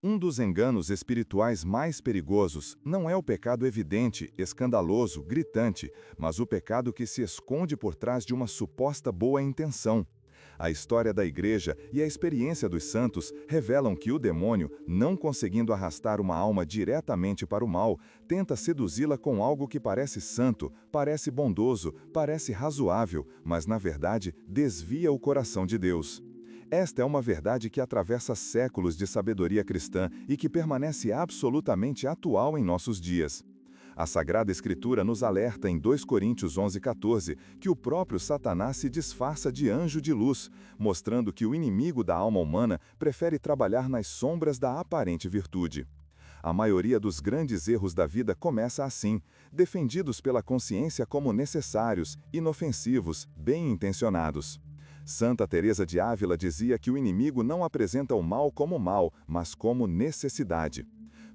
Um dos enganos espirituais mais perigosos não é o pecado evidente, escandaloso, gritante, mas o pecado que se esconde por trás de uma suposta boa intenção. A história da igreja e a experiência dos santos revelam que o demônio, não conseguindo arrastar uma alma diretamente para o mal, tenta seduzi-la com algo que parece santo, parece bondoso, parece razoável, mas na verdade desvia o coração de Deus. Esta é uma verdade que atravessa séculos de sabedoria cristã e que permanece absolutamente atual em nossos dias. A Sagrada Escritura nos alerta em 2 Coríntios 11:14 que o próprio Satanás se disfarça de anjo de luz, mostrando que o inimigo da alma humana prefere trabalhar nas sombras da aparente virtude. A maioria dos grandes erros da vida começa assim, defendidos pela consciência como necessários, inofensivos, bem-intencionados. Santa Teresa de Ávila dizia que o inimigo não apresenta o mal, mas como necessidade.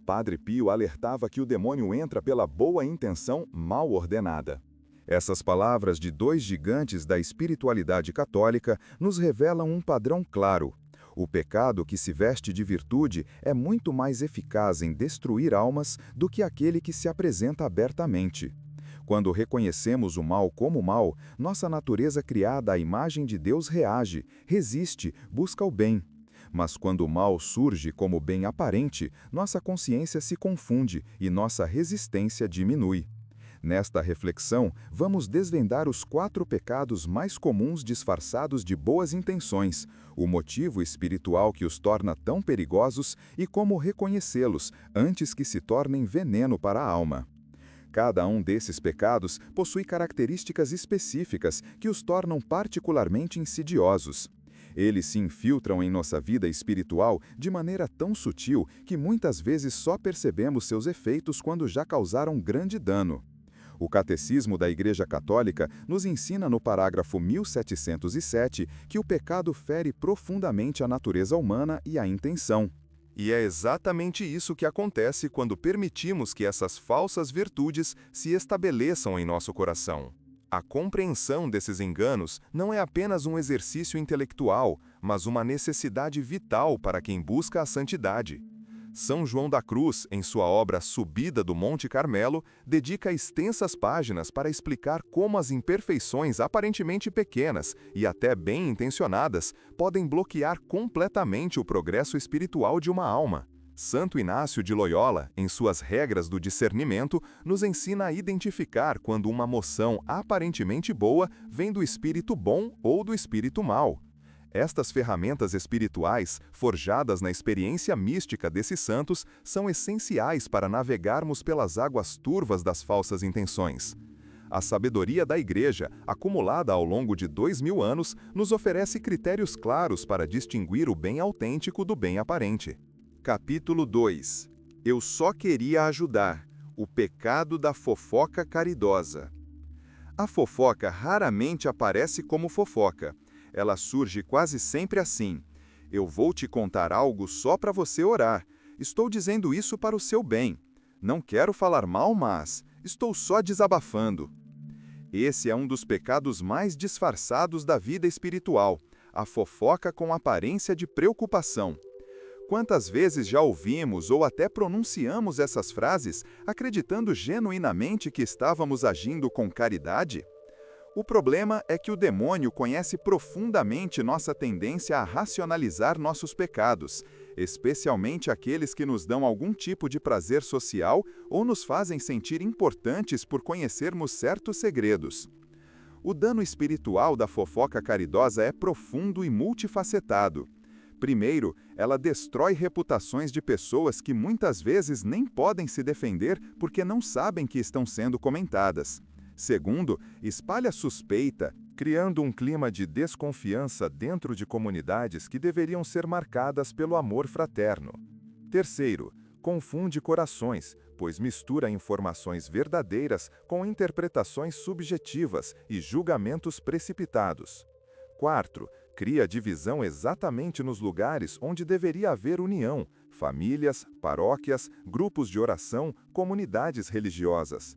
Padre Pio alertava que o demônio entra pela boa intenção mal ordenada. Essas palavras de dois gigantes da espiritualidade católica nos revelam um padrão claro. O pecado que se veste de virtude é muito mais eficaz em destruir almas do que aquele que se apresenta abertamente. Quando reconhecemos o mal como mal, nossa natureza criada à imagem de Deus reage, resiste, busca o bem. Mas quando o mal surge como bem aparente, nossa consciência se confunde e nossa resistência diminui. Nesta reflexão, vamos desvendar os 4 pecados mais comuns disfarçados de boas intenções, o motivo espiritual que os torna tão perigosos e como reconhecê-los antes que se tornem veneno para a alma. Cada um desses pecados possui características específicas que os tornam particularmente insidiosos. Eles se infiltram em nossa vida espiritual de maneira tão sutil que muitas vezes só percebemos seus efeitos quando já causaram grande dano. O Catecismo da Igreja Católica nos ensina no parágrafo 1707 que o pecado fere profundamente a natureza humana e a intenção. E é exatamente isso que acontece quando permitimos que essas falsas virtudes se estabeleçam em nosso coração. A compreensão desses enganos não é apenas um exercício intelectual, mas uma necessidade vital para quem busca a santidade. São João da Cruz, em sua obra Subida do Monte Carmelo, dedica extensas páginas para explicar como as imperfeições aparentemente pequenas e até bem intencionadas podem bloquear completamente o progresso espiritual de uma alma. Santo Inácio de Loyola, em suas Regras do Discernimento, nos ensina a identificar quando uma moção aparentemente boa vem do espírito bom ou do espírito mau. Estas ferramentas espirituais, forjadas na experiência mística desses santos, são essenciais para navegarmos pelas águas turvas das falsas intenções. A sabedoria da Igreja, acumulada ao longo de 2000 anos, nos oferece critérios claros para distinguir o bem autêntico do bem aparente. Capítulo 2. Eu só queria ajudar. O pecado da fofoca caridosa. A fofoca raramente aparece como fofoca. Ela surge quase sempre assim: eu vou te contar algo só para você orar. Estou dizendo isso para o seu bem. Não quero falar mal, mas estou só desabafando. Esse é um dos pecados mais disfarçados da vida espiritual, a fofoca com aparência de preocupação. Quantas vezes já ouvimos ou até pronunciamos essas frases, acreditando genuinamente que estávamos agindo com caridade? O problema é que o demônio conhece profundamente nossa tendência a racionalizar nossos pecados, especialmente aqueles que nos dão algum tipo de prazer social ou nos fazem sentir importantes por conhecermos certos segredos. O dano espiritual da fofoca caridosa é profundo e multifacetado. Primeiro, ela destrói reputações de pessoas que muitas vezes nem podem se defender porque não sabem que estão sendo comentadas. Segundo, espalha suspeita, criando um clima de desconfiança dentro de comunidades que deveriam ser marcadas pelo amor fraterno. Terceiro, confunde corações, pois mistura informações verdadeiras com interpretações subjetivas e julgamentos precipitados. Quarto, cria divisão exatamente nos lugares onde deveria haver união: famílias, paróquias, grupos de oração, comunidades religiosas.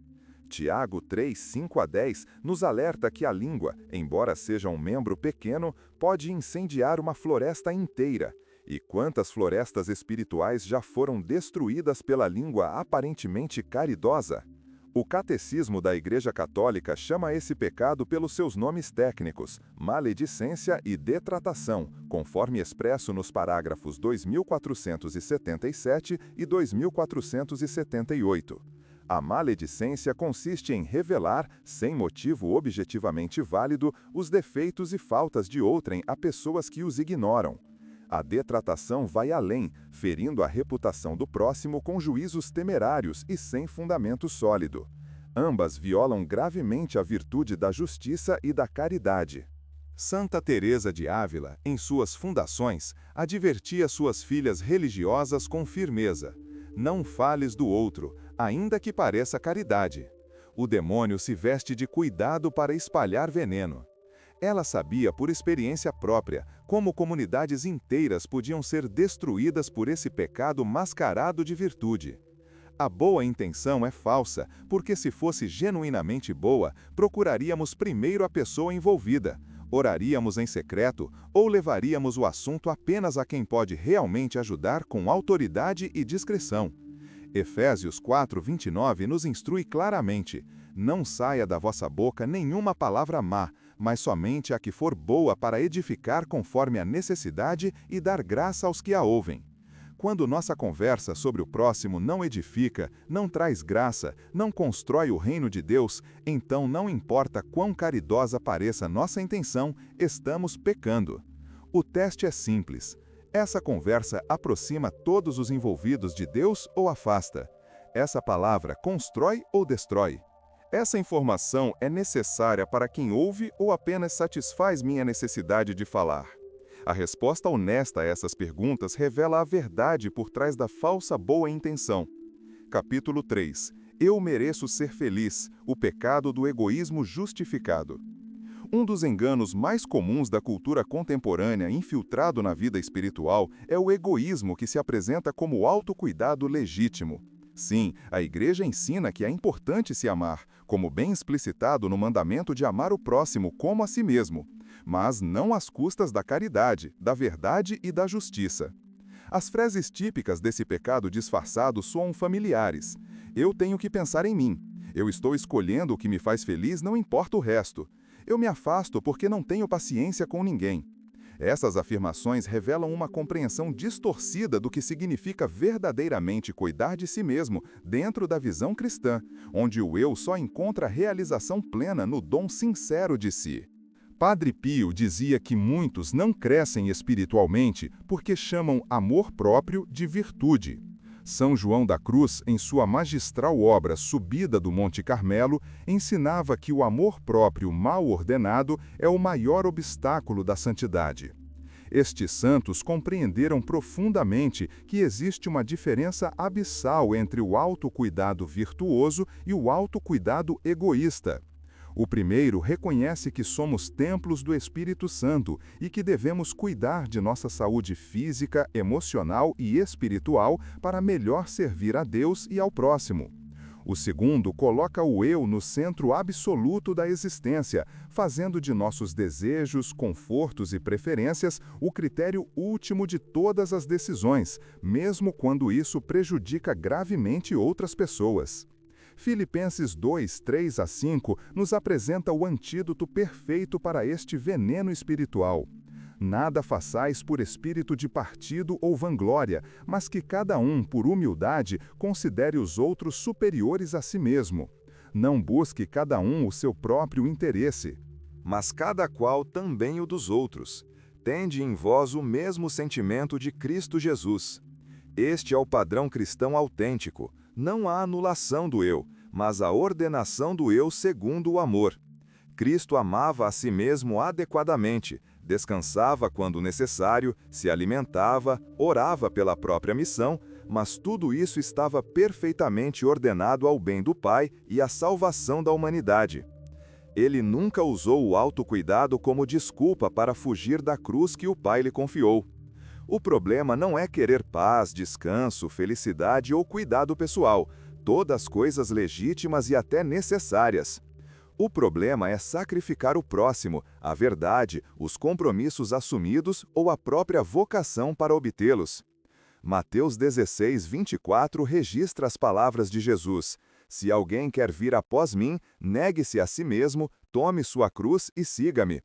Tiago 3, 5-10 nos alerta que a língua, embora seja um membro pequeno, pode incendiar uma floresta inteira. E quantas florestas espirituais já foram destruídas pela língua aparentemente caridosa? O Catecismo da Igreja Católica chama esse pecado pelos seus nomes técnicos, maledicência e detratação, conforme expresso nos parágrafos 2477 e 2478. A maledicência consiste em revelar, sem motivo objetivamente válido, os defeitos e faltas de outrem a pessoas que os ignoram. A detratação vai além, ferindo a reputação do próximo com juízos temerários e sem fundamento sólido. Ambas violam gravemente a virtude da justiça e da caridade. Santa Teresa de Ávila, em suas Fundações, advertia suas filhas religiosas com firmeza: não fales do outro, ainda que pareça caridade. O demônio se veste de cuidado para espalhar veneno. Ela sabia por experiência própria como comunidades inteiras podiam ser destruídas por esse pecado mascarado de virtude. A boa intenção é falsa, porque se fosse genuinamente boa, procuraríamos primeiro a pessoa envolvida, oraríamos em secreto ou levaríamos o assunto apenas a quem pode realmente ajudar com autoridade e discrição. Efésios 4:29 nos instrui claramente: não saia da vossa boca nenhuma palavra má, mas somente a que for boa para edificar conforme a necessidade e dar graça aos que a ouvem. Quando nossa conversa sobre o próximo não edifica, não traz graça, não constrói o reino de Deus, então não importa quão caridosa pareça nossa intenção, estamos pecando. O teste é simples. Essa conversa aproxima todos os envolvidos de Deus ou afasta? Essa palavra constrói ou destrói? Essa informação é necessária para quem ouve ou apenas satisfaz minha necessidade de falar? A resposta honesta a essas perguntas revela a verdade por trás da falsa boa intenção. Capítulo 3. Eu mereço ser feliz, o pecado do egoísmo justificado. Um dos enganos mais comuns da cultura contemporânea infiltrado na vida espiritual é o egoísmo que se apresenta como autocuidado legítimo. Sim, a Igreja ensina que é importante se amar, como bem explicitado no mandamento de amar o próximo como a si mesmo, mas não às custas da caridade, da verdade e da justiça. As frases típicas desse pecado disfarçado soam familiares. Eu tenho que pensar em mim. Eu estou escolhendo o que me faz feliz, não importa o resto. Eu me afasto porque não tenho paciência com ninguém. Essas afirmações revelam uma compreensão distorcida do que significa verdadeiramente cuidar de si mesmo dentro da visão cristã, onde o eu só encontra realização plena no dom sincero de si. Padre Pio dizia que muitos não crescem espiritualmente porque chamam amor próprio de virtude. São João da Cruz, em sua magistral obra Subida do Monte Carmelo, ensinava que o amor próprio mal ordenado é o maior obstáculo da santidade. Estes santos compreenderam profundamente que existe uma diferença abissal entre o autocuidado virtuoso e o autocuidado egoísta. O primeiro reconhece que somos templos do Espírito Santo e que devemos cuidar de nossa saúde física, emocional e espiritual para melhor servir a Deus e ao próximo. O segundo coloca o eu no centro absoluto da existência, fazendo de nossos desejos, confortos e preferências o critério último de todas as decisões, mesmo quando isso prejudica gravemente outras pessoas. Filipenses 2, 3-5 nos apresenta o antídoto perfeito para este veneno espiritual. Nada façais por espírito de partido ou vanglória, mas que cada um, por humildade, considere os outros superiores a si mesmo. Não busque cada um o seu próprio interesse, mas cada qual também o dos outros. Tende em vós o mesmo sentimento de Cristo Jesus. Este é o padrão cristão autêntico. Não há anulação do eu, mas a ordenação do eu segundo o amor. Cristo amava a si mesmo adequadamente, descansava quando necessário, se alimentava, orava pela própria missão, mas tudo isso estava perfeitamente ordenado ao bem do Pai e à salvação da humanidade. Ele nunca usou o autocuidado como desculpa para fugir da cruz que o Pai lhe confiou. O problema não é querer paz, descanso, felicidade ou cuidado pessoal, todas coisas legítimas e até necessárias. O problema é sacrificar o próximo, a verdade, os compromissos assumidos ou a própria vocação para obtê-los. Mateus 16, 24 registra as palavras de Jesus: Se alguém quer vir após mim, negue-se a si mesmo, tome sua cruz e siga-me.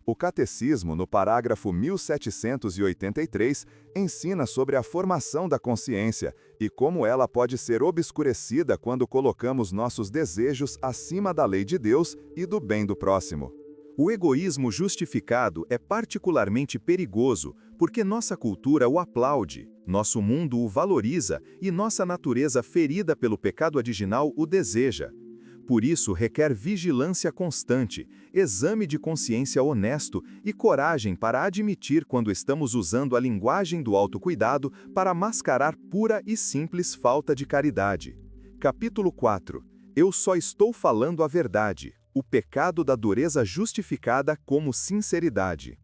O Catecismo, no parágrafo 1783, ensina sobre a formação da consciência e como ela pode ser obscurecida quando colocamos nossos desejos acima da lei de Deus e do bem do próximo. O egoísmo justificado é particularmente perigoso porque nossa cultura o aplaude, nosso mundo o valoriza e nossa natureza ferida pelo pecado original o deseja. Por isso, requer vigilância constante, exame de consciência honesto e coragem para admitir quando estamos usando a linguagem do autocuidado para mascarar pura e simples falta de caridade. Capítulo 4. Eu só estou falando a verdade. O pecado da dureza justificada como sinceridade.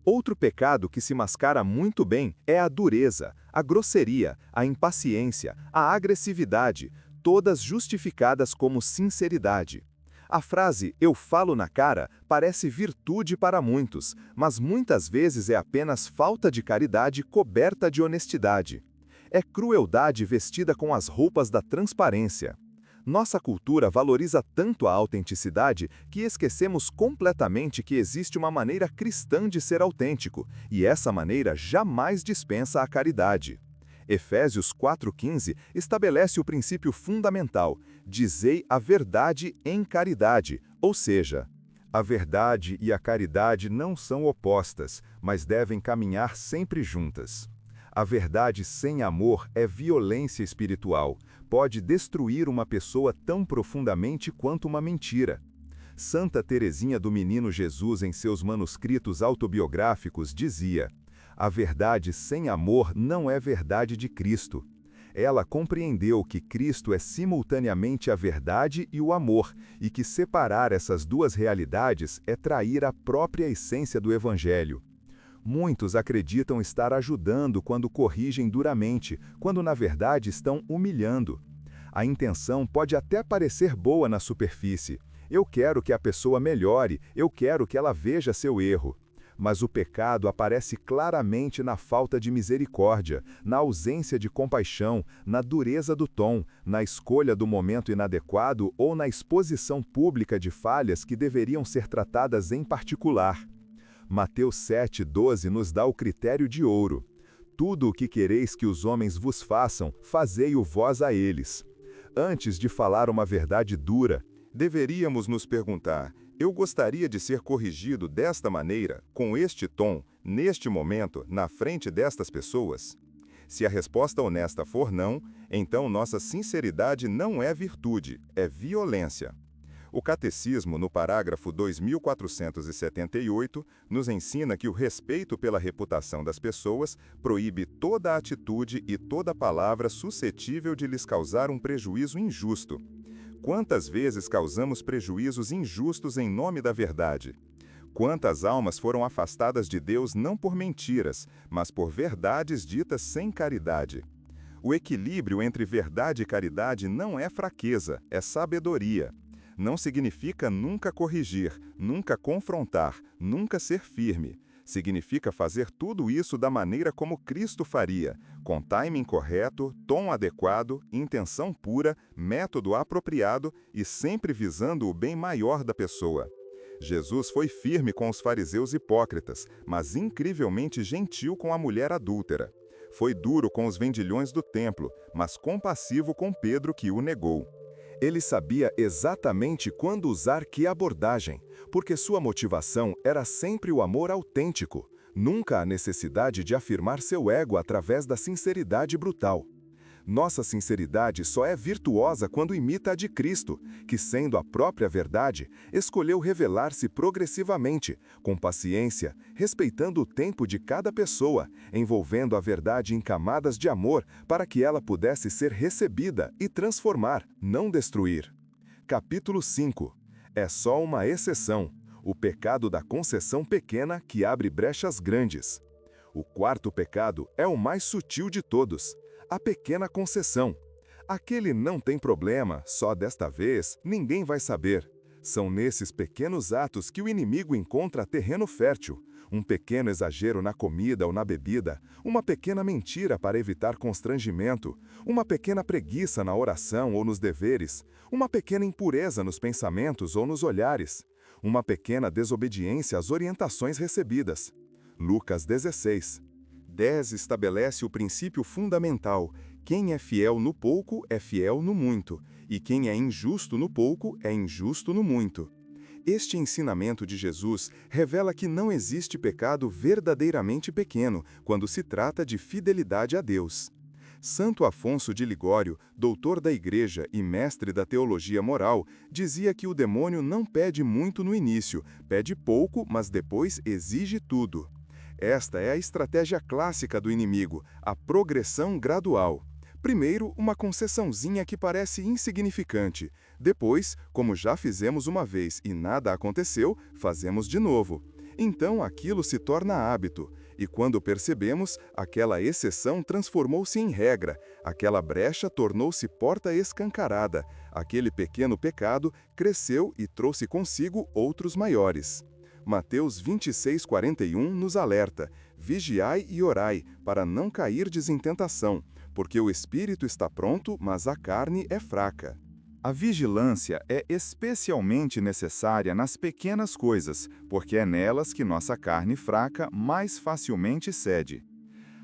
Outro pecado que se mascara muito bem é a dureza, a grosseria, a impaciência, a agressividade, todas justificadas como sinceridade. A frase "eu falo na cara" parece virtude para muitos, mas muitas vezes é apenas falta de caridade coberta de honestidade. É crueldade vestida com as roupas da transparência. Nossa cultura valoriza tanto a autenticidade que esquecemos completamente que existe uma maneira cristã de ser autêntico, e essa maneira jamais dispensa a caridade. Efésios 4,15 estabelece o princípio fundamental: dizei a verdade em caridade, ou seja, a verdade e a caridade não são opostas, mas devem caminhar sempre juntas. A verdade sem amor é violência espiritual, pode destruir uma pessoa tão profundamente quanto uma mentira. Santa Teresinha do Menino Jesus, em seus manuscritos autobiográficos, dizia: a verdade sem amor não é verdade de Cristo. Ela compreendeu que Cristo é simultaneamente a verdade e o amor, e que separar essas duas realidades é trair a própria essência do Evangelho. Muitos acreditam estar ajudando quando corrigem duramente, quando na verdade estão humilhando. A intenção pode até parecer boa na superfície. Eu quero que a pessoa melhore, eu quero que ela veja seu erro. Mas o pecado aparece claramente na falta de misericórdia, na ausência de compaixão, na dureza do tom, na escolha do momento inadequado ou na exposição pública de falhas que deveriam ser tratadas em particular. Mateus 7,12 nos dá o critério de ouro. Tudo o que quereis que os homens vos façam, fazei-o vós a eles. Antes de falar uma verdade dura, deveríamos nos perguntar: eu gostaria de ser corrigido desta maneira, com este tom, neste momento, na frente destas pessoas? Se a resposta honesta for não, então nossa sinceridade não é virtude, é violência. O Catecismo, no parágrafo 2478, nos ensina que o respeito pela reputação das pessoas proíbe toda atitude e toda palavra suscetível de lhes causar um prejuízo injusto. Quantas vezes causamos prejuízos injustos em nome da verdade? Quantas almas foram afastadas de Deus não por mentiras, mas por verdades ditas sem caridade? O equilíbrio entre verdade e caridade não é fraqueza, é sabedoria. Não significa nunca corrigir, nunca confrontar, nunca ser firme. Significa fazer tudo isso da maneira como Cristo faria, com timing correto, tom adequado, intenção pura, método apropriado e sempre visando o bem maior da pessoa. Jesus foi firme com os fariseus hipócritas, mas incrivelmente gentil com a mulher adúltera. Foi duro com os vendilhões do templo, mas compassivo com Pedro, que o negou. Ele sabia exatamente quando usar que abordagem, porque sua motivação era sempre o amor autêntico, nunca a necessidade de afirmar seu ego através da sinceridade brutal. Nossa sinceridade só é virtuosa quando imita a de Cristo, que, sendo a própria verdade, escolheu revelar-se progressivamente, com paciência, respeitando o tempo de cada pessoa, envolvendo a verdade em camadas de amor para que ela pudesse ser recebida e transformar, não destruir. Capítulo 5. É só uma exceção, o pecado da concessão pequena que abre brechas grandes. O quarto pecado é o mais sutil de todos. A pequena concessão. Aquele não tem problema, só desta vez ninguém vai saber. São nesses pequenos atos que o inimigo encontra terreno fértil. Um pequeno exagero na comida ou na bebida, uma pequena mentira para evitar constrangimento, uma pequena preguiça na oração ou nos deveres, uma pequena impureza nos pensamentos ou nos olhares, uma pequena desobediência às orientações recebidas. Lucas 16. 10 estabelece o princípio fundamental: quem é fiel no pouco é fiel no muito, e quem é injusto no pouco é injusto no muito. Este ensinamento de Jesus revela que não existe pecado verdadeiramente pequeno quando se trata de fidelidade a Deus. Santo Afonso de Ligório, doutor da Igreja e mestre da teologia moral, dizia que o demônio não pede muito no início, pede pouco, mas depois exige tudo. Esta é a estratégia clássica do inimigo, a progressão gradual. Primeiro, uma concessãozinha que parece insignificante. Depois, como já fizemos uma vez e nada aconteceu, fazemos de novo. Então aquilo se torna hábito. E quando percebemos, aquela exceção transformou-se em regra, aquela brecha tornou-se porta escancarada, aquele pequeno pecado cresceu e trouxe consigo outros maiores. Mateus 26:41 nos alerta: vigiai e orai, para não cairdes em tentação, porque o espírito está pronto, mas a carne é fraca. A vigilância é especialmente necessária nas pequenas coisas, porque é nelas que nossa carne fraca mais facilmente cede.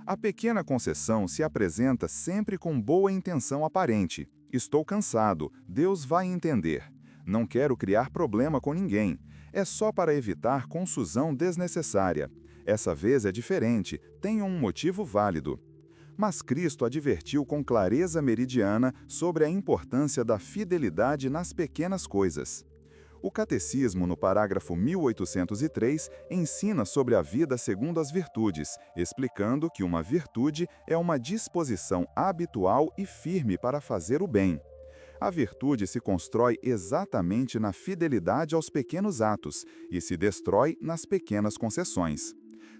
A pequena concessão se apresenta sempre com boa intenção aparente. Estou cansado, Deus vai entender. Não quero criar problema com ninguém. É só para evitar confusão desnecessária. Essa vez é diferente, tenho um motivo válido. Mas Cristo advertiu com clareza meridiana sobre a importância da fidelidade nas pequenas coisas. O Catecismo, no parágrafo 1803, ensina sobre a vida segundo as virtudes, explicando que uma virtude é uma disposição habitual e firme para fazer o bem. A virtude se constrói exatamente na fidelidade aos pequenos atos e se destrói nas pequenas concessões.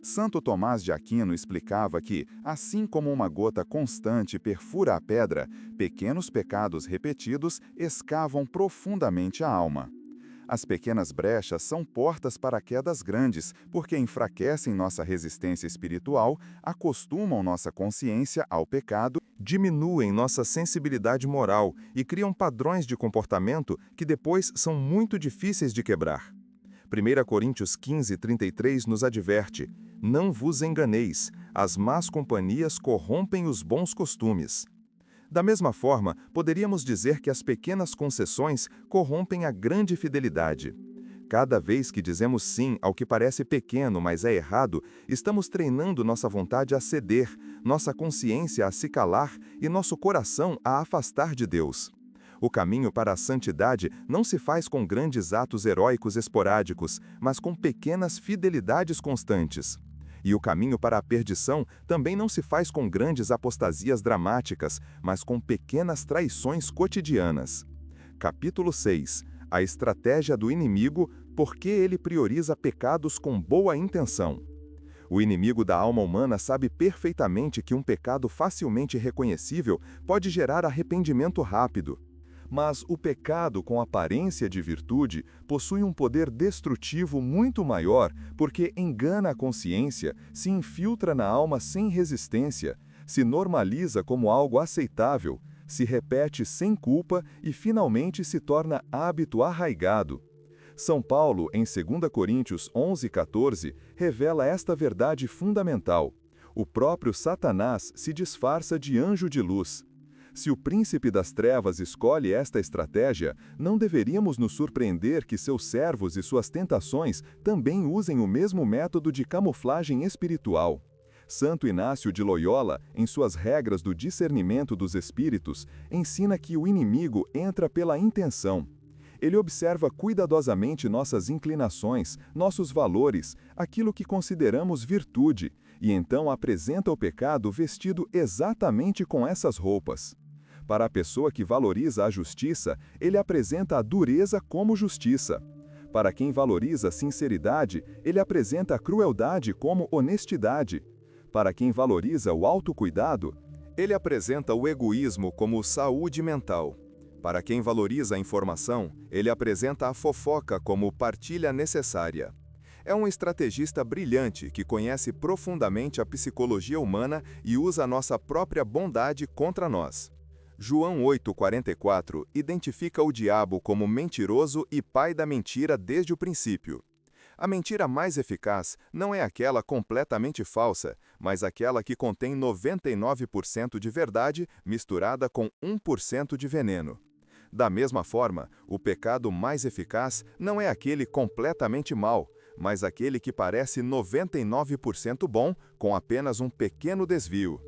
Santo Tomás de Aquino explicava que, assim como uma gota constante perfura a pedra, pequenos pecados repetidos escavam profundamente a alma. As pequenas brechas são portas para quedas grandes, porque enfraquecem nossa resistência espiritual, acostumam nossa consciência ao pecado, diminuem nossa sensibilidade moral e criam padrões de comportamento que depois são muito difíceis de quebrar. 1 Coríntios 15:33 nos adverte: não vos enganeis, as más companhias corrompem os bons costumes. Da mesma forma, poderíamos dizer que as pequenas concessões corrompem a grande fidelidade. Cada vez que dizemos sim ao que parece pequeno, mas é errado, estamos treinando nossa vontade a ceder, nossa consciência a se calar e nosso coração a afastar de Deus. O caminho para a santidade não se faz com grandes atos heróicos esporádicos, mas com pequenas fidelidades constantes. E o caminho para a perdição também não se faz com grandes apostasias dramáticas, mas com pequenas traições cotidianas. Capítulo 6. A estratégia do inimigo, porque ele prioriza pecados com boa intenção. O inimigo da alma humana sabe perfeitamente que um pecado facilmente reconhecível pode gerar arrependimento rápido. Mas o pecado com aparência de virtude possui um poder destrutivo muito maior porque engana a consciência, se infiltra na alma sem resistência, se normaliza como algo aceitável, se repete sem culpa e finalmente se torna hábito arraigado. São Paulo, em 2 Coríntios 11:14, revela esta verdade fundamental: o próprio Satanás se disfarça de anjo de luz. Se o príncipe das trevas escolhe esta estratégia, não deveríamos nos surpreender que seus servos e suas tentações também usem o mesmo método de camuflagem espiritual. Santo Inácio de Loyola, em suas regras do discernimento dos espíritos, ensina que o inimigo entra pela intenção. Ele observa cuidadosamente nossas inclinações, nossos valores, aquilo que consideramos virtude, e então apresenta o pecado vestido exatamente com essas roupas. Para a pessoa que valoriza a justiça, ele apresenta a dureza como justiça. Para quem valoriza a sinceridade, ele apresenta a crueldade como honestidade. Para quem valoriza o autocuidado, ele apresenta o egoísmo como saúde mental. Para quem valoriza a informação, ele apresenta a fofoca como partilha necessária. É um estrategista brilhante que conhece profundamente a psicologia humana e usa a nossa própria bondade contra nós. João 8,44 identifica o diabo como mentiroso e pai da mentira desde o princípio. A mentira mais eficaz não é aquela completamente falsa, mas aquela que contém 99% de verdade misturada com 1% de veneno. Da mesma forma, o pecado mais eficaz não é aquele completamente mau, mas aquele que parece 99% bom com apenas um pequeno desvio.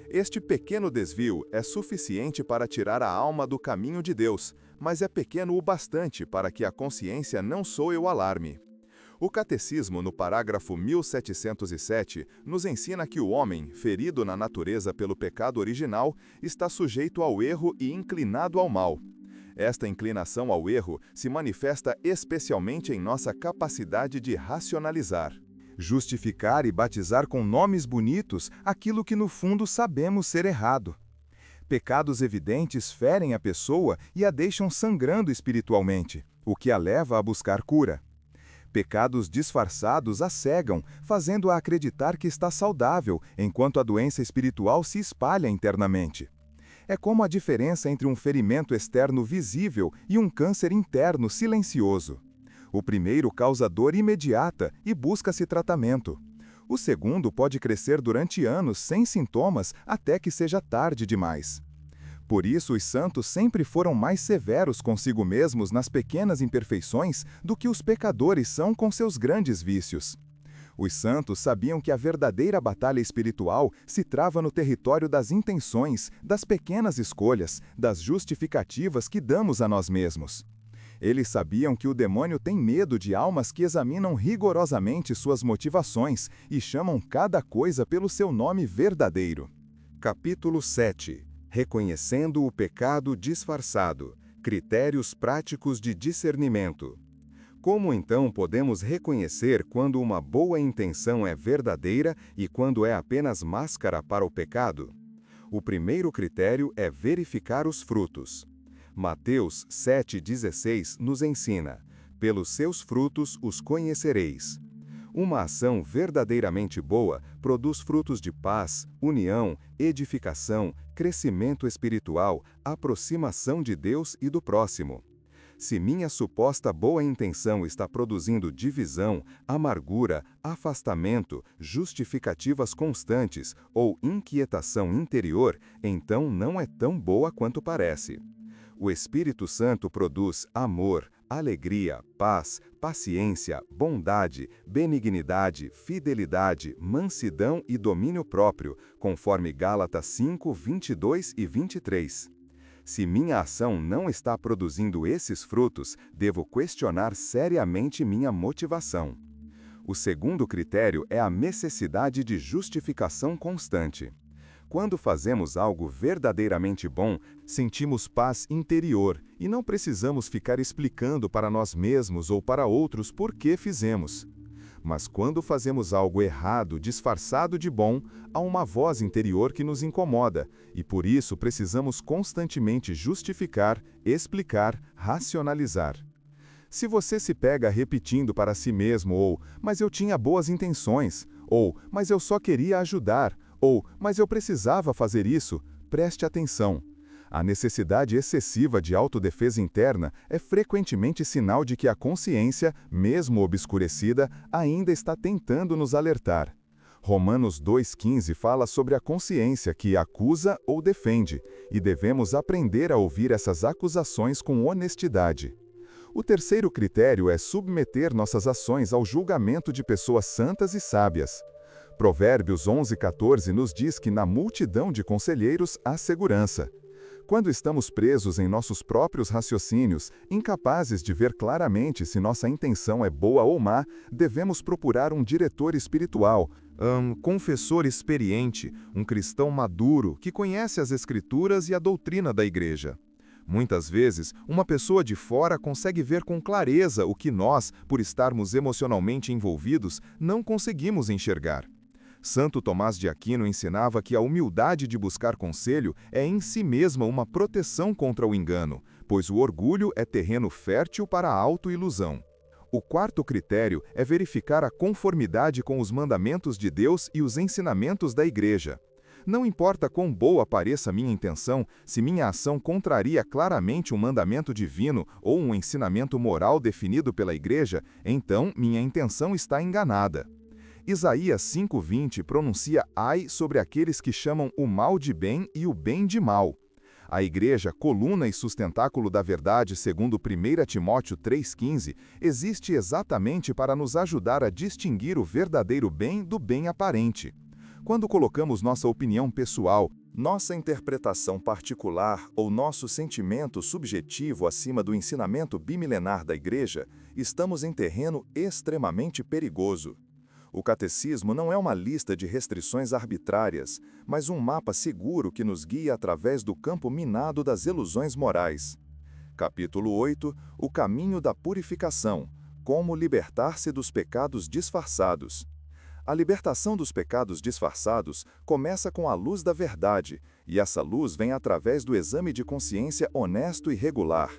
Este pequeno desvio é suficiente para tirar a alma do caminho de Deus, mas é pequeno o bastante para que a consciência não soe o alarme. O Catecismo, no parágrafo 1707, nos ensina que o homem, ferido na natureza pelo pecado original, está sujeito ao erro e inclinado ao mal. Esta inclinação ao erro se manifesta especialmente em nossa capacidade de racionalizar. Justificar e batizar com nomes bonitos aquilo que no fundo sabemos ser errado. Pecados evidentes ferem a pessoa e a deixam sangrando espiritualmente, o que a leva a buscar cura. Pecados disfarçados a cegam, fazendo-a acreditar que está saudável, enquanto a doença espiritual se espalha internamente. É como a diferença entre um ferimento externo visível e um câncer interno silencioso. O primeiro causa dor imediata e busca-se tratamento. O segundo pode crescer durante anos sem sintomas até que seja tarde demais. Por isso, os santos sempre foram mais severos consigo mesmos nas pequenas imperfeições do que os pecadores são com seus grandes vícios. Os santos sabiam que a verdadeira batalha espiritual se trava no território das intenções, das pequenas escolhas, das justificativas que damos a nós mesmos. Eles sabiam que o demônio tem medo de almas que examinam rigorosamente suas motivações e chamam cada coisa pelo seu nome verdadeiro. Capítulo 7. Reconhecendo o pecado disfarçado. Critérios práticos de discernimento. Como então podemos reconhecer quando uma boa intenção é verdadeira e quando é apenas máscara para o pecado? O primeiro critério é verificar os frutos. Mateus 7,16 nos ensina: pelos seus frutos os conhecereis. Uma ação verdadeiramente boa produz frutos de paz, união, edificação, crescimento espiritual, aproximação de Deus e do próximo. Se minha suposta boa intenção está produzindo divisão, amargura, afastamento, justificativas constantes ou inquietação interior, então não é tão boa quanto parece. O Espírito Santo produz amor, alegria, paz, paciência, bondade, benignidade, fidelidade, mansidão e domínio próprio, conforme Gálatas 5, 22 e 23. Se minha ação não está produzindo esses frutos, devo questionar seriamente minha motivação. O segundo critério é a necessidade de justificação constante. Quando fazemos algo verdadeiramente bom, sentimos paz interior e não precisamos ficar explicando para nós mesmos ou para outros por que fizemos. Mas quando fazemos algo errado, disfarçado de bom, há uma voz interior que nos incomoda, e por isso precisamos constantemente justificar, explicar, racionalizar. Se você se pega repetindo para si mesmo ou "mas eu tinha boas intenções", ou "mas eu só queria ajudar", ou "mas eu precisava fazer isso", preste atenção. A necessidade excessiva de autodefesa interna é frequentemente sinal de que a consciência, mesmo obscurecida, ainda está tentando nos alertar. Romanos 2,15 fala sobre a consciência que acusa ou defende, e devemos aprender a ouvir essas acusações com honestidade. O terceiro critério é submeter nossas ações ao julgamento de pessoas santas e sábias. Provérbios 11,14 nos diz que na multidão de conselheiros há segurança. Quando estamos presos em nossos próprios raciocínios, incapazes de ver claramente se nossa intenção é boa ou má, devemos procurar um diretor espiritual, confessor experiente, um cristão maduro que conhece as Escrituras e a doutrina da Igreja. Muitas vezes, uma pessoa de fora consegue ver com clareza o que nós, por estarmos emocionalmente envolvidos, não conseguimos enxergar. Santo Tomás de Aquino ensinava que a humildade de buscar conselho é em si mesma uma proteção contra o engano, pois o orgulho é terreno fértil para a autoilusão. O quarto critério é verificar a conformidade com os mandamentos de Deus e os ensinamentos da Igreja. Não importa quão boa pareça minha intenção, se minha ação contraria claramente um mandamento divino ou um ensinamento moral definido pela Igreja, então minha intenção está enganada. Isaías 5:20 pronuncia ai sobre aqueles que chamam o mal de bem e o bem de mal. A Igreja, coluna e sustentáculo da verdade, segundo 1 Timóteo 3,15, existe exatamente para nos ajudar a distinguir o verdadeiro bem do bem aparente. Quando colocamos nossa opinião pessoal, nossa interpretação particular ou nosso sentimento subjetivo acima do ensinamento bimilenar da Igreja, estamos em terreno extremamente perigoso. O catecismo não é uma lista de restrições arbitrárias, mas um mapa seguro que nos guia através do campo minado das ilusões morais. Capítulo 8: O caminho da purificação. Como libertar-se dos pecados disfarçados. A libertação dos pecados disfarçados começa com a luz da verdade, e essa luz vem através do exame de consciência honesto e regular.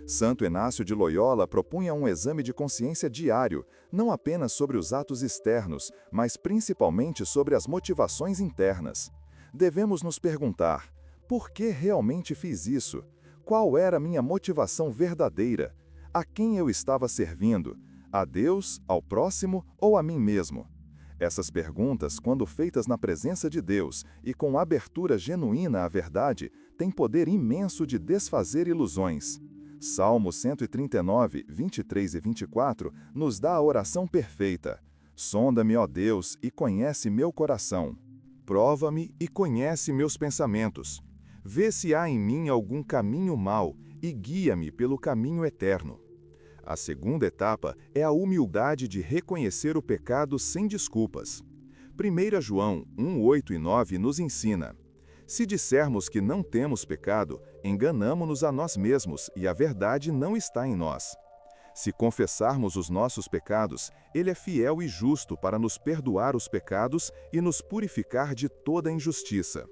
Santo Inácio de Loyola propunha um exame de consciência diário, não apenas sobre os atos externos, mas principalmente sobre as motivações internas. Devemos nos perguntar: por que realmente fiz isso? Qual era a minha motivação verdadeira? A quem eu estava servindo? A Deus, ao próximo ou a mim mesmo? Essas perguntas, quando feitas na presença de Deus e com abertura genuína à verdade, têm poder imenso de desfazer ilusões. Salmo 139, 23 e 24 nos dá a oração perfeita. Sonda-me, ó Deus, e conhece meu coração. Prova-me e conhece meus pensamentos. Vê se há em mim algum caminho mau e guia-me pelo caminho eterno. A segunda etapa é a humildade de reconhecer o pecado sem desculpas. 1 João 1, 8 e 9 nos ensina: se dissermos que não temos pecado, enganamo-nos a nós mesmos e a verdade não está em nós. Se confessarmos os nossos pecados, Ele é fiel e justo para nos perdoar os pecados e nos purificar de toda injustiça.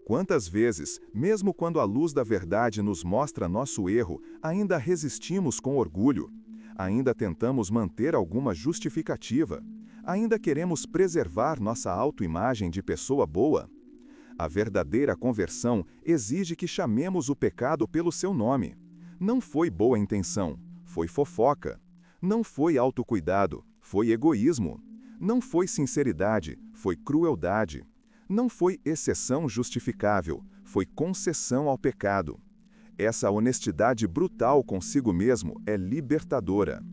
Quantas vezes, mesmo quando a luz da verdade nos mostra nosso erro, ainda resistimos com orgulho? Ainda tentamos manter alguma justificativa? Ainda queremos preservar nossa autoimagem de pessoa boa? A verdadeira conversão exige que chamemos o pecado pelo seu nome. Não foi boa intenção, foi fofoca. Não foi autocuidado, foi egoísmo. Não foi sinceridade, foi crueldade. Não foi exceção justificável, foi concessão ao pecado. Essa honestidade brutal consigo mesmo é libertadora.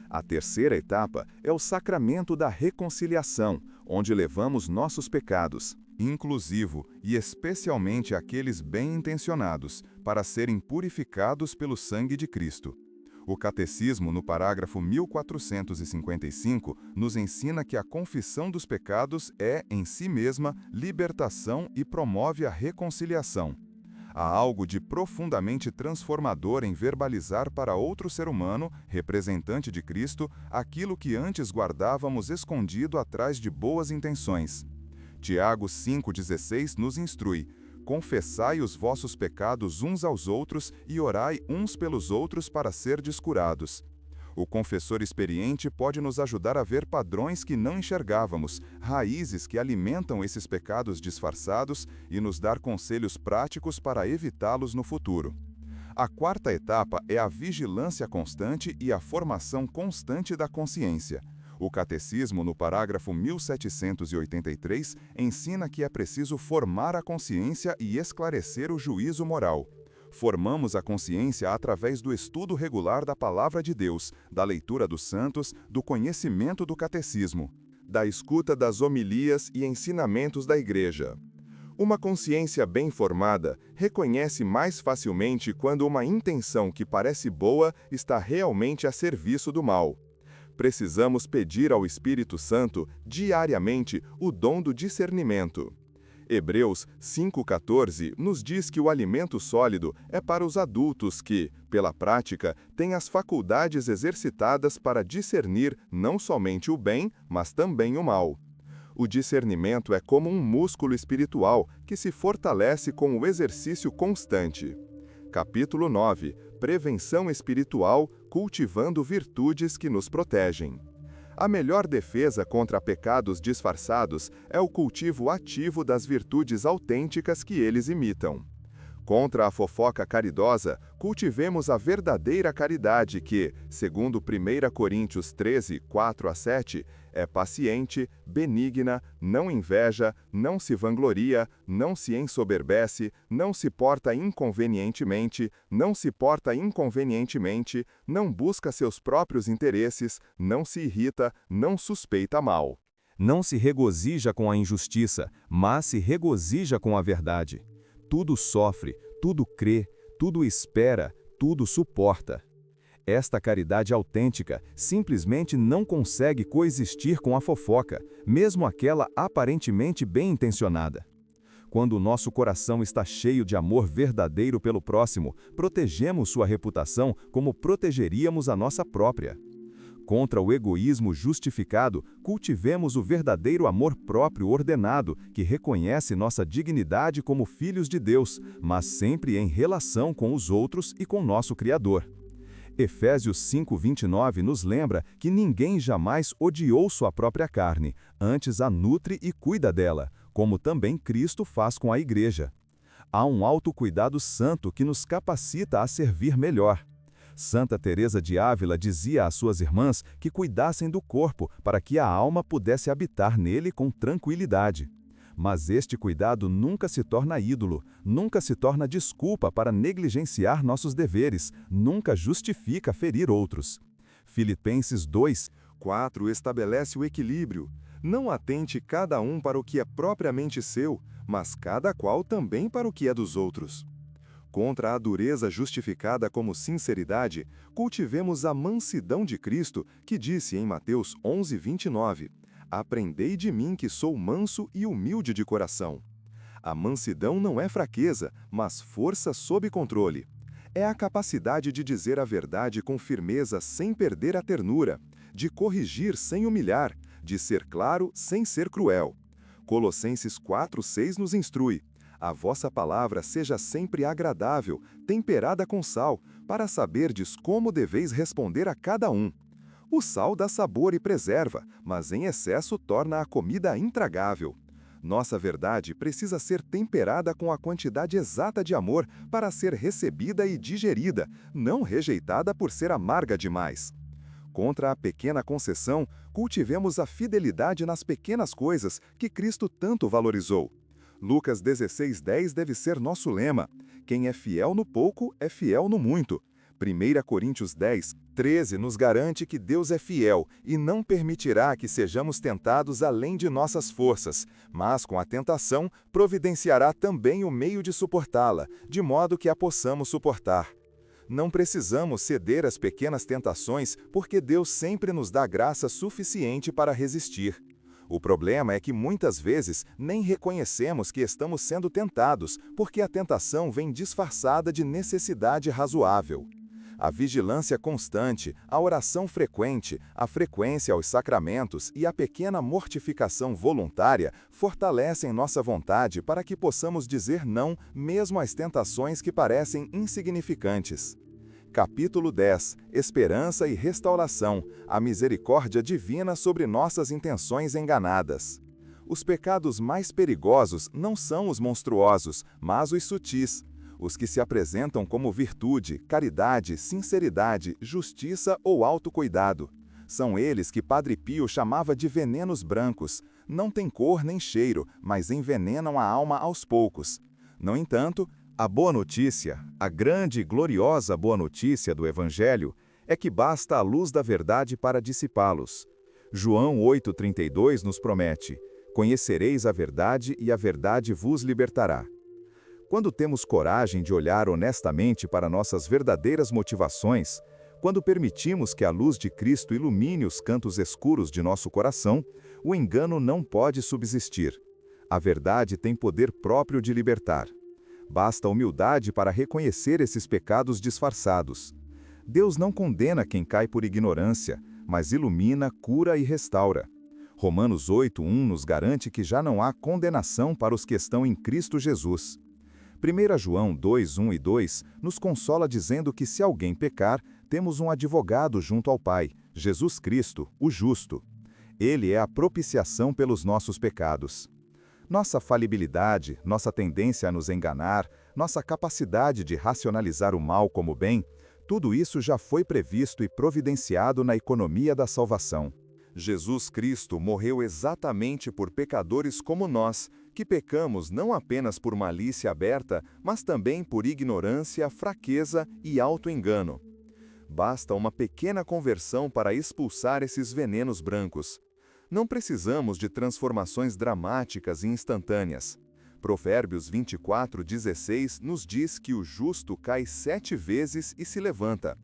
A terceira etapa é o sacramento da reconciliação, onde levamos nossos pecados, inclusivo e especialmente aqueles bem-intencionados, para serem purificados pelo sangue de Cristo. O Catecismo, no parágrafo 1455, nos ensina que a confissão dos pecados é, em si mesma, libertação e promove a reconciliação. Há algo de profundamente transformador em verbalizar para outro ser humano, representante de Cristo, aquilo que antes guardávamos escondido atrás de boas intenções. Tiago 5,16 nos instrui: confessai os vossos pecados uns aos outros e orai uns pelos outros para serdes curados. O confessor experiente pode nos ajudar a ver padrões que não enxergávamos, raízes que alimentam esses pecados disfarçados e nos dar conselhos práticos para evitá-los no futuro. A quarta etapa é a vigilância constante e a formação constante da consciência. O Catecismo, no parágrafo 1783, ensina que é preciso formar a consciência e esclarecer o juízo moral. Formamos a consciência através do estudo regular da Palavra de Deus, da leitura dos santos, do conhecimento do catecismo, da escuta das homilias e ensinamentos da Igreja. Uma consciência bem formada reconhece mais facilmente quando uma intenção que parece boa está realmente a serviço do mal. Precisamos pedir ao Espírito Santo, diariamente, o dom do discernimento. Hebreus 5,14 nos diz que o alimento sólido é para os adultos que, pela prática, têm as faculdades exercitadas para discernir não somente o bem, mas também o mal. O discernimento é como um músculo espiritual que se fortalece com o exercício constante. Capítulo 9. Prevenção espiritual, cultivando virtudes que nos protegem. A melhor defesa contra pecados disfarçados é o cultivo ativo das virtudes autênticas que eles imitam. Contra a fofoca caridosa, cultivemos a verdadeira caridade que, segundo 1 Coríntios 13, 4-7, é paciente, benigna, não inveja, não se vangloria, não se ensoberbece, não se porta inconvenientemente, não busca seus próprios interesses, não se irrita, não suspeita mal. Não se regozija com a injustiça, mas se regozija com a verdade. Tudo sofre, tudo crê, tudo espera, tudo suporta. Esta caridade autêntica simplesmente não consegue coexistir com a fofoca, mesmo aquela aparentemente bem-intencionada. Quando o nosso coração está cheio de amor verdadeiro pelo próximo, protegemos sua reputação como protegeríamos a nossa própria. Contra o egoísmo justificado, cultivemos o verdadeiro amor próprio ordenado, que reconhece nossa dignidade como filhos de Deus, mas sempre em relação com os outros e com nosso Criador. Efésios 5:29 nos lembra que ninguém jamais odiou sua própria carne, antes a nutre e cuida dela, como também Cristo faz com a Igreja. Há um autocuidado santo que nos capacita a servir melhor. Santa Teresa de Ávila dizia às suas irmãs que cuidassem do corpo para que a alma pudesse habitar nele com tranquilidade. Mas este cuidado nunca se torna ídolo, nunca se torna desculpa para negligenciar nossos deveres, nunca justifica ferir outros. Filipenses 2:4 estabelece o equilíbrio. Não atente cada um para o que é propriamente seu, mas cada qual também para o que é dos outros. Contra a dureza justificada como sinceridade, cultivemos a mansidão de Cristo, que disse em Mateus 11:29, «Aprendei de mim que sou manso e humilde de coração». A mansidão não é fraqueza, mas força sob controle. É a capacidade de dizer a verdade com firmeza sem perder a ternura, de corrigir sem humilhar, de ser claro sem ser cruel. Colossenses 4:6 nos instrui: a vossa palavra seja sempre agradável, temperada com sal, para saberdes como deveis responder a cada um. O sal dá sabor e preserva, mas em excesso torna a comida intragável. Nossa verdade precisa ser temperada com a quantidade exata de amor para ser recebida e digerida, não rejeitada por ser amarga demais. Contra a pequena concessão, cultivemos a fidelidade nas pequenas coisas que Cristo tanto valorizou. Lucas 16:10 deve ser nosso lema: quem é fiel no pouco é fiel no muito. 1 Coríntios 10:13 nos garante que Deus é fiel e não permitirá que sejamos tentados além de nossas forças, mas com a tentação providenciará também o meio de suportá-la, de modo que a possamos suportar. Não precisamos ceder às pequenas tentações, porque Deus sempre nos dá graça suficiente para resistir. O problema é que muitas vezes nem reconhecemos que estamos sendo tentados, porque a tentação vem disfarçada de necessidade razoável. A vigilância constante, a oração frequente, a frequência aos sacramentos e a pequena mortificação voluntária fortalecem nossa vontade para que possamos dizer não mesmo às tentações que parecem insignificantes. Capítulo 10. Esperança e restauração, a misericórdia divina sobre nossas intenções enganadas. Os pecados mais perigosos não são os monstruosos, mas os sutis. Os que se apresentam como virtude, caridade, sinceridade, justiça ou autocuidado. São eles que Padre Pio chamava de venenos brancos. Não têm cor nem cheiro, mas envenenam a alma aos poucos. No entanto, a boa notícia, a grande e gloriosa boa notícia do Evangelho, é que basta a luz da verdade para dissipá-los. João 8,32 nos promete: conhecereis a verdade e a verdade vos libertará. Quando temos coragem de olhar honestamente para nossas verdadeiras motivações, quando permitimos que a luz de Cristo ilumine os cantos escuros de nosso coração, o engano não pode subsistir. A verdade tem poder próprio de libertar. Basta humildade para reconhecer esses pecados disfarçados. Deus não condena quem cai por ignorância, mas ilumina, cura e restaura. Romanos 8:1 nos garante que já não há condenação para os que estão em Cristo Jesus. 1 João 2:1 e 2 nos consola dizendo que se alguém pecar, temos um advogado junto ao Pai, Jesus Cristo, o justo. Ele é a propiciação pelos nossos pecados. Nossa falibilidade, nossa tendência a nos enganar, nossa capacidade de racionalizar o mal como bem, tudo isso já foi previsto e providenciado na economia da salvação. Jesus Cristo morreu exatamente por pecadores como nós, que pecamos não apenas por malícia aberta, mas também por ignorância, fraqueza e auto-engano. Basta uma pequena conversão para expulsar esses venenos brancos. Não precisamos de transformações dramáticas e instantâneas. Provérbios 24:16 nos diz que o justo cai 7 vezes e se levanta.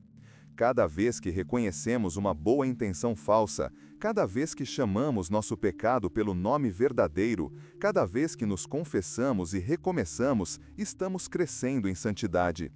Cada vez que reconhecemos uma boa intenção falsa, cada vez que chamamos nosso pecado pelo nome verdadeiro, cada vez que nos confessamos e recomeçamos, estamos crescendo em santidade.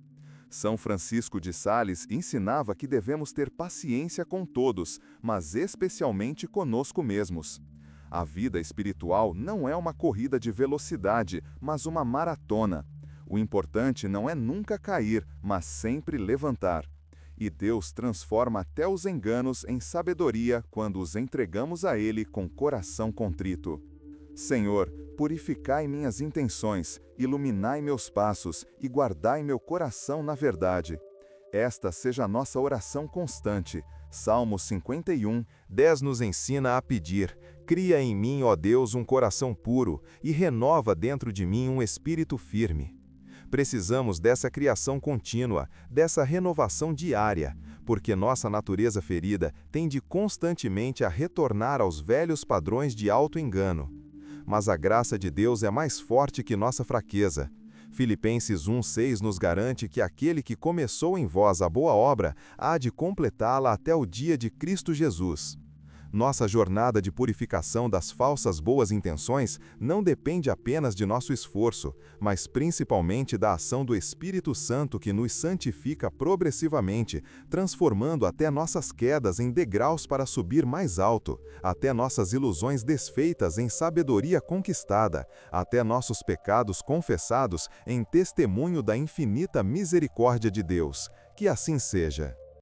São Francisco de Sales ensinava que devemos ter paciência com todos, mas especialmente conosco mesmos. A vida espiritual não é uma corrida de velocidade, mas uma maratona. O importante não é nunca cair, mas sempre levantar. E Deus transforma até os enganos em sabedoria quando os entregamos a Ele com coração contrito. Senhor, purificai minhas intenções, iluminai meus passos e guardai meu coração na verdade. Esta seja a nossa oração constante. Salmo 51:10 nos ensina a pedir: cria em mim, ó Deus, um coração puro e renova dentro de mim um espírito firme. Precisamos dessa criação contínua, dessa renovação diária, porque nossa natureza ferida tende constantemente a retornar aos velhos padrões de auto-engano. Mas a graça de Deus é mais forte que nossa fraqueza. Filipenses 1:6 nos garante que aquele que começou em vós a boa obra há de completá-la até o dia de Cristo Jesus. Nossa jornada de purificação das falsas boas intenções não depende apenas de nosso esforço, mas principalmente da ação do Espírito Santo que nos santifica progressivamente, transformando até nossas quedas em degraus para subir mais alto, até nossas ilusões desfeitas em sabedoria conquistada, até nossos pecados confessados em testemunho da infinita misericórdia de Deus. Que assim seja.